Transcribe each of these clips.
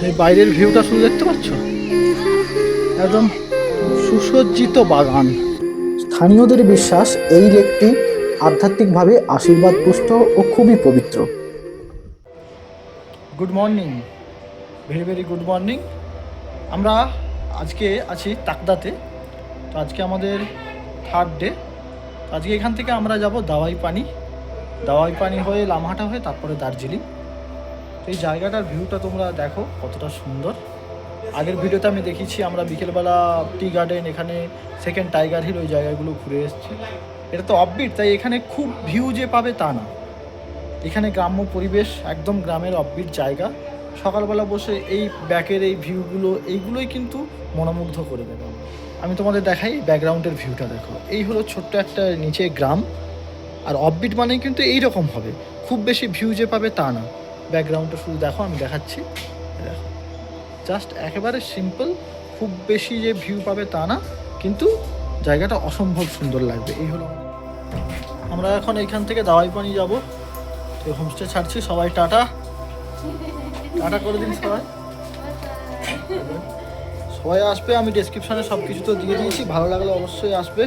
এই বাইরের ভিউটা শুধু দেখতে পাচ্ছ, একদম সুসজ্জিত বাগান। স্থানীয়দের বিশ্বাস এই লেকটি আধ্যাত্মিকভাবে আশীর্বাদ পুষ্ট ও খুবই পবিত্র। Good morning, very very good morning. আমরা আজকে আছি তাকদাতে। তো আজকে আমাদের থার্ড ডে। আজকে এখান থেকে আমরা যাব দাওয়াই পানি হয়ে লামাহাটা হয়ে তারপরে দার্জিলিং। তো এই জায়গাটার ভিউটা তোমরা দেখো কতটা সুন্দর। আগের ভিডিওতে আমি দেখিয়েছি আমরা বিকেলবেলা টি গার্ডেন, এখানে সেকেন্ড টাইগার হিল, ওই জায়গাগুলো ঘুরে এসেছি। এটা তো অফবিট, তাই এখানে খুব ভিউ যে পাবে তা না। এখানে গ্রাম্য পরিবেশ, একদম গ্রামের অফবিট জায়গা। সকালবেলা বসে এই ব্যাকের এই ভিউগুলো, এইগুলোই কিন্তু মনোমুগ্ধ করে দেবে। আমি তোমাদের দেখাই ব্যাকগ্রাউন্ডের ভিউটা দেখো। এই হলো ছোট্ট একটা নিচে গ্রাম, আর অফবিট মানে কিন্তু এইরকম হবে, খুব বেশি ভিউ যে পাবে তা না। ব্যাকগ্রাউন্ডটা শুধু দেখো, আমি দেখাচ্ছি, দেখো জাস্ট একেবারে সিম্পল। খুব বেশি যে ভিউ পাবে তা না, কিন্তু জায়গাটা অসম্ভব সুন্দর লাগবে। এই হলো, আমরা এখন এইখান থেকে দাওয়াই পানি যাবো। তো হোমস্টে ছাড়ছি, সবাই টাটা টাটা করে দিন। সবাই আসবে, আমি ডেসক্রিপশানে সব কিছু তো দিয়ে দিয়েছি, ভালো লাগলে অবশ্যই আসবে।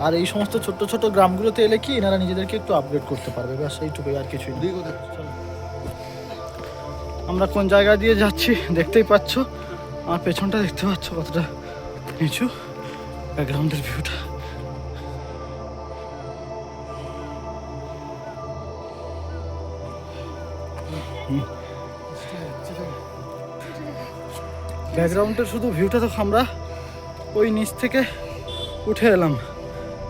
আর এই সমস্ত ছোট্ট ছোট গ্রামগুলোতে এলে কি এনারা নিজেদেরকে একটু আপগ্রেড করতে পারবে, ব্যাস এইটুকুই, আর কিছুই না। আমরা কোন জায়গা দিয়ে যাচ্ছি দেখতেই পাচ্ছ, আমার পেছনটা দেখতে পাচ্ছ কতটা নিচু, ব্যাকগ্রাউন্ডের ভিউটা। ব্যাকগ্রাউন্ডের শুধু ভিউটা তো, আমরা ওই নিচ থেকে উঠে এলাম,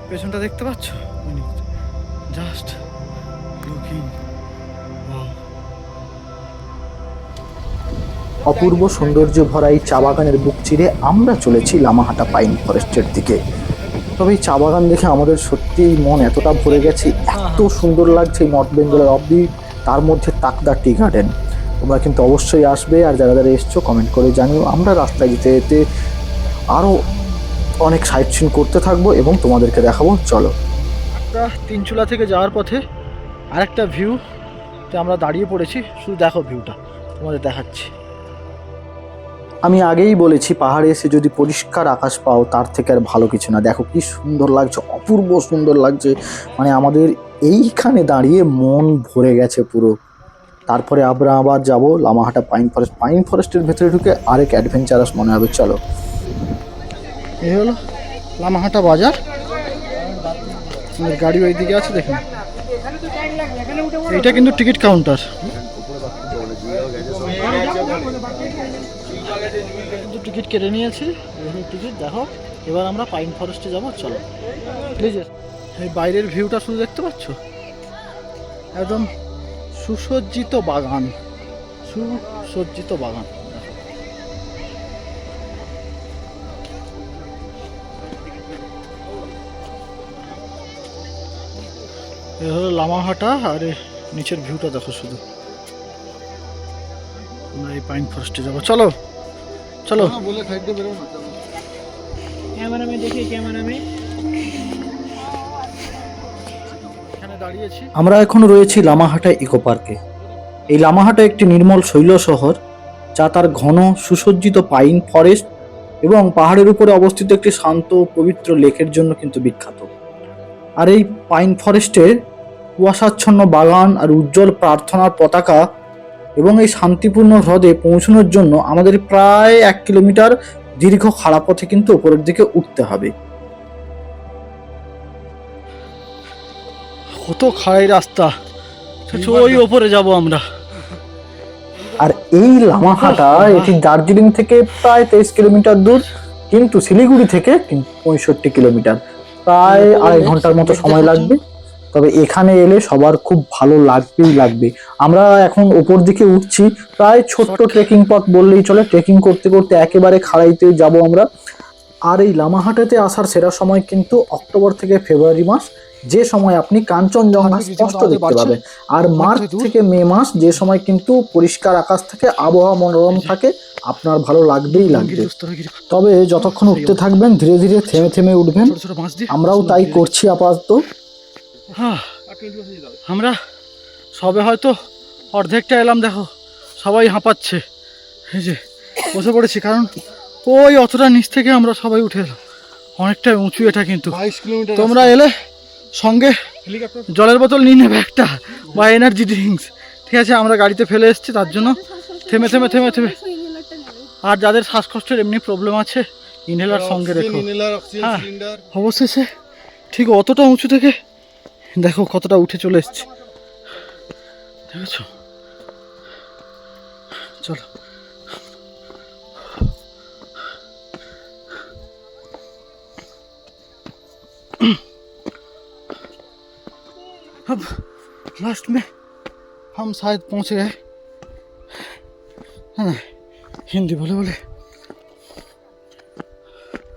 পেছনটা দেখতে পাচ্ছ, ওই নিচ, জাস্ট লুকিং। অপূর্ব সৌন্দর্য ভরা এই চা বাগানের বুক চিরে আমরা চলেছি লামাহাটা পাইন ফরেস্টের দিকে। তবে এই চা বাগান দেখে আমাদের সত্যিই মন এতটা ভরে গেছে, এত সুন্দর লাগছে এই নর্থ বেঙ্গলের অফবিট, তার মধ্যে তাকদা টি গার্ডেন। তোমরা কিন্তু অবশ্যই আসবে, আর যারা যারা এসছো কমেন্ট করে জানিও। আমরা রাস্তায় যেতে যেতে আরও অনেক সাইট সিন করতে থাকবো এবং তোমাদেরকে দেখাবো। চলো। আমরা তিনচুলা থেকে যাওয়ার পথে আরেকটা ভিউতে আমরা দাঁড়িয়ে পড়েছি, শুধু দেখো ভিউটা, তোমাদের দেখাচ্ছি। আমি আগেই বলেছি, পাহাড়ে এসে যদি পরিষ্কার আকাশ পাও তার থেকে আর ভালো কিছু না। দেখো কি সুন্দর লাগছে, অপূর্ব সুন্দর লাগছে, মানে আমাদের এইখানে দাঁড়িয়ে মন ভরে গেছে পুরো। তারপরে আমরা আবার যাবো লামাহাটা পাইন ফরেস্টের ভেতরে ঢুকে আরেক অ্যাডভেঞ্চারাস মনে হবে। চলো। এই হলো লামাহাটা বাজার, আমাদের গাড়ি ওই দিকে আছে দেখুন। এইটা কিন্তু টিকিট কাউন্টার, কিন্তু টিকিট কেটে নিয়েছি, টিকিট দেখো। এবার আমরা পাইন ফরেস্টে যাবো, চলো প্লিজ। এই বাইরের ভিউটা শুধু দেখতে পাচ্ছ, একদম সুসজ্জিত বাগান, সুসজ্জিত বাগান। এ হলো লামাহাটা, আর নিচের ভিউটা দেখো শুধু। আমরা এই পাইন ফরেস্টে যাবো, চলো চলো। বলে সাইড দিয়ে বেরো না, ক্যামেরাম্যান দেখি, ক্যামেরাম্যান এখানে দাঁড়িয়েছি। আমরা এখন রয়েছি লামাহাটা ইকো পার্কে। এই লামাহাটা একটি নির্মল শৈল শহর, যা তার ঘন সুসজ্জিত পাইন ফরেস্ট এবং পাহাড়ের উপরে অবস্থিত একটি শান্ত পবিত্র লেকের জন্য কিন্তু বিখ্যাত। আর এই পাইন ফরেস্টের কুয়াশাচ্ছন্ন বাগান আর উজ্জ্বল প্রার্থনার পতাকা এবং এই শান্তিপূর্ণ হ্রদে পৌঁছানোর জন্য আমাদের প্রায় 1 কিলোমিটার দীর্ঘ খাড়া পথে কিন্তু উপরের দিকে উঠতে হবে। কত খাড়াই রাস্তা, ওই ওপরে যাব আমরা। আর এই লামাহাটা এটি দার্জিলিং থেকে প্রায় 23 কিলোমিটার দূর, কিন্তু শিলিগুড়ি থেকে 65 কিলোমিটার, প্রায় 2.5 ঘন্টার মতো সময় লাগবে। তবে এখানে এলে সবার খুব ভালো লাগবে। আমরা এখন উপর দিকে উঠছি, প্রায় ছোট্ট ট্রেকিং পথ বললেই চলে। ট্রেকিং করতে করতে একেবারে খাড়াইতে যাব আমরা। আর এই লামাহাটাতে আসার সেরা সময় কিন্তু অক্টোবর থেকে ফেব্রুয়ারি মাস, যে সময় আপনি কাঞ্চনজঙ্ঘা স্পষ্ট দেখতে পাবেন। আর মার্চ থেকে মে মাস, যে সময় কিন্তু পরিষ্কার আকাশ থাকে, আবহাওয়া মনোরম থাকে, আপনার ভালো লাগবেই লাগবে। তবে যতক্ষণ উঠতে থাকবেন ধীরে ধীরে থেমে থেমে উঠবেন, আমরাও তাই করছি আপাতত। আমরা সবে হয়তো অর্ধেকটা এলাম, দেখো সবাই হাঁপাচ্ছে, এই যে বসে পড়েছি, কারণ ওই অতটা নিচ থেকে আমরা সবাই উঠে এলাম, অনেকটা উঁচু এটা কিন্তু। 22 কিলোমিটার তোমরা এলে সঙ্গে জলের বোতল নিয়ে নেবে একটা বা এনার্জি ড্রিঙ্কস, ঠিক আছে? আমরা গাড়িতে ফেলে এসেছি, তার জন্য থেমে থেমে থেমে থেমে। আর যাদের শ্বাসকষ্টের এমনি প্রবলেম আছে, ইনহেলার সঙ্গে রেখো। ইনহেলার, অক্সিজেন হ্যাঁ। সিলিন্ডার। অবশেষে ঠিক অতটা উঁচু থেকে দেখো কতটা উঠে চলে এসেছি, দেখেছো? চলো अब लास्ट में हम शायद पहुंच गए, है ना? हिंदी बोले बोले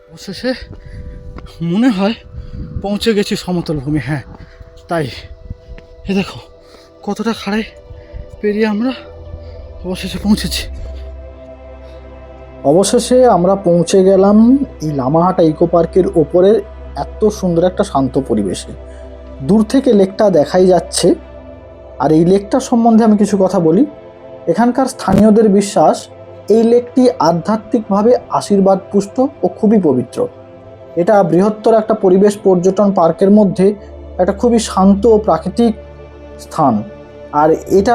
অবশেষে মনে হয় পৌঁছে গেছি সমতল ভূমি। হ্যাঁ তাই, এ দেখো কতটা খাড়াই পেরিয়ে আমরা অবশেষে পৌঁছেছি। অবশেষে আমরা পৌঁছে গেলাম এই লামাহাটা ইকো পার্কের ওপরের এত সুন্দর একটা শান্ত পরিবেশে। দূর থেকে লেকটা দেখাই যাচ্ছে। আর এই লেকটার সম্বন্ধে আমি কিছু কথা বলি। এখানকার স্থানীয়দের বিশ্বাস এই লেকটি আধ্যাত্মিকভাবে আশীর্বাদ পুষ্ট ও খুবই পবিত্র। এটা বৃহত্তর একটা পরিবেশ পর্যটন পার্কের মধ্যে একটা খুবই শান্ত ও প্রাকৃতিক স্থান। আর এটা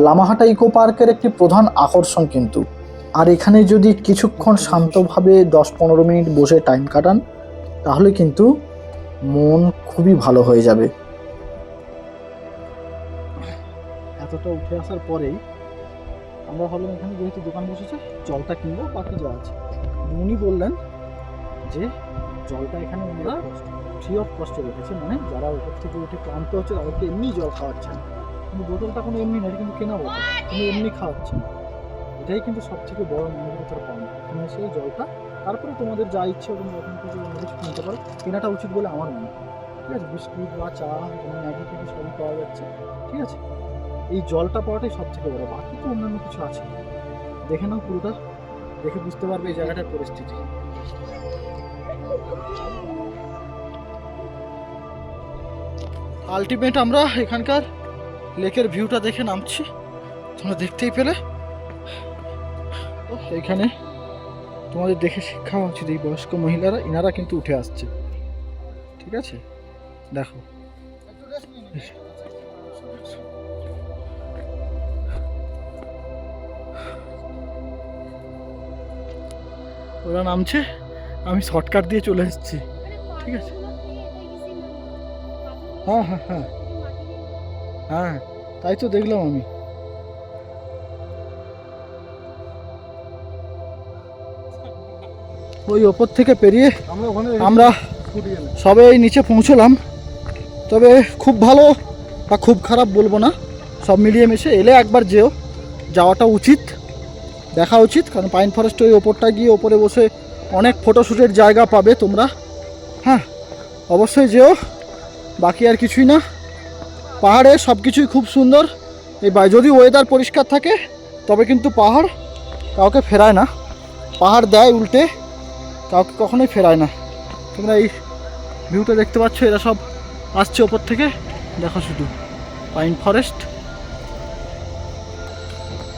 লামাহাটা ইকো পার্কের একটি প্রধান আকর্ষণ কিন্তু। আর এখানে যদি কিছুক্ষণ শান্তভাবে 10-15 মিনিট বসে টাইম কাটান, তাহলে কিন্তু মন খুবই ভালো হয়ে যাবে। এতটা উঠে আসার পরেই আমরা ভাবলাম এখানে যেহেতু দোকান বসেছে জলটা কিনবো, বাকি যা আছে। উনি বললেন যে জলটা এখানে ওনারা ফ্রি অফ কস্টে রেখেছে, মানে যারা ওপর থেকে উঠে ক্লান্ত হচ্ছে তাদেরকে এমনি জল খাওয়াচ্ছেন। কিন্তু বোতলটা কোনো এমনি না, এটা কিন্তু কেনা বোতল, কিন্তু এমনি খাওয়াচ্ছেন। এটাই কিন্তু সব থেকে বড় মানবতার পাওনা। এখানে এসে জলটা, তারপরে তোমাদের যা ইচ্ছে ওখানে ওখান থেকে অন্য কিছু কিনতে পারো, কেনাটা উচিত বলে আমার মনে হয়। ঠিক আছে, বিস্কুট বা চা, ম্যাগি থেকে সবই পাওয়া যাচ্ছে, ঠিক আছে? এই জলটা পাওয়াটাই সব থেকে বড়, বাকি তো অন্যান্য কিছু আছে। দেখে নাও পুরোটা, দেখে বুঝতে পারবে এই জায়গাটার পরিস্থিতি। আলটিমেট আমরা এখানকার লেকের ভিউটা দেখে নামছি, তোমরা দেখতেই পেলে। এখানে তোমাদের দেখে শিক্ষা হওয়া উচিত, এই বয়স্ক মহিলারা ইনারা কিন্তু উঠে আসছে, ঠিক আছে? দেখো ওরা নামছে, আমি শর্টকাট দিয়ে চলে এসেছি, ঠিক আছে? হ্যাঁ হ্যাঁ হ্যাঁ হ্যাঁ, তাই তো দেখলাম আমি। ওই ওপর থেকে পেরিয়ে আমরা সবে এই নিচে পৌঁছলাম। তবে খুব ভালো বা খুব খারাপ বলবো না, সব মিলিয়ে মিশে। এলে একবার যেও, যাওয়াটা উচিত, দেখা উচিত, কারণ পাইন ফরেস্ট ওই ওপরটা গিয়ে ওপরে বসে অনেক ফটোশ্যুটের জায়গা পাবে তোমরা। হ্যাঁ অবশ্যই যেও, বাকি আর কিছুই না। পাহাড়ে সব কিছুই খুব সুন্দর। এই যদি ওয়েদার পরিষ্কার থাকে তবে কিন্তু পাহাড় কাউকে ফেরায় না, পাহাড় দেয় উল্টে, কাউকে কখনোই ফেরায় না। তোমরা এই ভিউটা দেখতে পাচ্ছ, এরা সব আসছে ওপর থেকে, দেখো শুধু পাইন ফরেস্ট।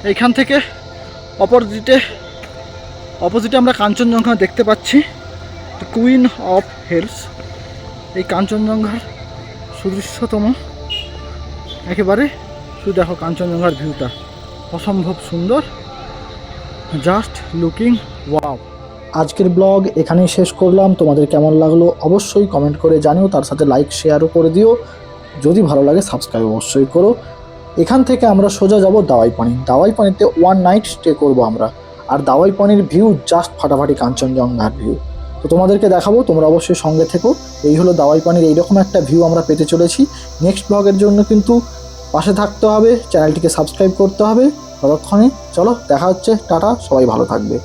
এইখান থেকে অপোজিটে আমরা কাঞ্চনজঙ্ঘা দেখতে পাচ্ছি, কুইন অফ হিলস। এই কাঞ্চনজঙ্ঘার সুদৃশ্যতম একেবারে, শুধু দেখো কাঞ্চনজঙ্ঘার ভিউটা অসম্ভব সুন্দর, জাস্ট লুকিং ওয়াও। আজকের ব্লগ এখানেই শেষ করলাম। তোমাদের কেমন লাগলো অবশ্যই কমেন্ট করে জানিও, তার সাথে লাইক শেয়ারও করে দিও। যদি ভালো লাগে সাবস্ক্রাইব অবশ্যই করো। এখান থেকে আমরা সোজা যাব দাওয়াই পানি। দাওয়াই পানিতে 1 নাইট স্টে করবো আমরা। আর দাওয়াই পানির ভিউ জাস্ট ফাটাফাটি কাঞ্চনজঙ্ঘার ভিউ। তো তোমাদেরকে দেখাবো, তোমরা অবশ্যই সঙ্গে থেকো। এই হলো দাওয়াই পানির এইরকম একটা ভিউ আমরা পেতে চলেছি। নেক্সট ব্লগের জন্য কিন্তু পাশে থাকতে হবে, চ্যানেলটিকে সাবস্ক্রাইব করতে হবে। ততক্ষণে চলো দেখা হচ্ছে, টাটা, সবাই ভালো থাকবে।